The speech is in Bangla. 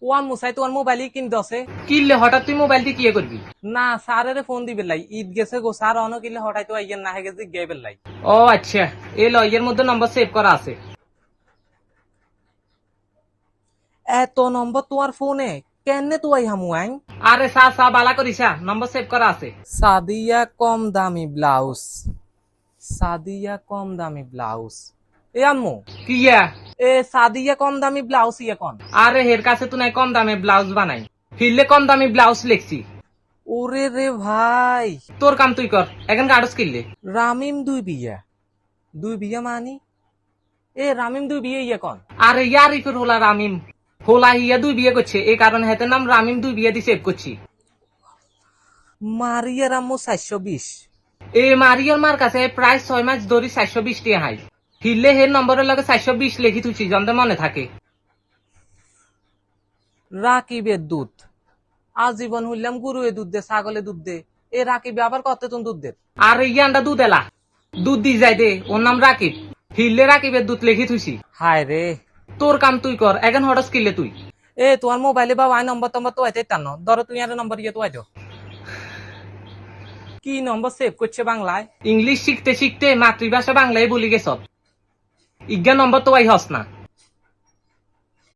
ওয়ান মুসাই তোমার মোবাইলই কিনতে আছে কিনলে হঠাৎ তুই মোবাইল দিয়ে কি করবি? না স্যারের ফোন দিবে লাই ঈদ গেছে গো স্যার অন কিনলে হঠাৎ তো আইয়ের না গেছে গেবে লাই। ও আচ্ছা, এই লয়ের মধ্যে নম্বর সেভ করা আছে। এত নম্বর তোমার ফোনে কেনে তুই হামু আইন? আরে সা সা বালা করিসা, নম্বর সেভ করা আছে। সাদিয়া কম দামি ব্লাউজ, সাদিয়া কম দামি ব্লাউজ। এ আম্মু, কিয়া? এ সাদিয়া কম দামি ব্লাউজ ইয়ে কন? আরে হের কাছে তো নাই কম দামে ব্লাউজ বানাই, ফিরলে কম দামি ব্লাউজ লিখছি। ওরে রে ভাই, তোর কাম তুই কর, এখন গাড়স কিনলে। রামিম দুই বিয়া মানি? এ রামিম দুই বিয়ে ইয়ে কন? আরে ইয়ার ইফের হোলা রামিম, হোলা হিয়া দুই বিয়ে করছে, এই কারণে হেতে নাম রামিম দুই বিয়ে দিয়ে সেভ করছি। মারিয়া রাম্মু 420। এ মারিয়ার মার কাছে প্রায় 6 মাস ধরে 420 টিয়া হাই, ফিরলে হের নম্বরের লগে 420 লিখি তুই জন্দে মনে থাকে। রাকিবের দুধ, আজীবন হইলাম গরুয়ে দুধ দে, ছাগলে দুধ দে, এ রাকিবে আবার কতজন দুধ দে? আর ইয়ান্ডা দুধ এলা, দুধ দি যাই দে, ওর নাম রাকিব, ফিরলে রাকিবের দুধ লিখি তুইছি। হায় রে। তোর কাম তুই কর, এখন হঠাৎ কিনলে তুই। এ তোমার মোবাইলে বা ওয়াই নম্বর টম্বর তো আইতে টানো, ধরো তুই আর নম্বর ইয়ে তো আইতো। কি নম্বর সেভ করছে বাংলায়? ইংলিশ শিখতে শিখতে মাতৃভাষা বাংলায় বলি গেছ, ইজ্ঞা নম্বর তো আই হস না।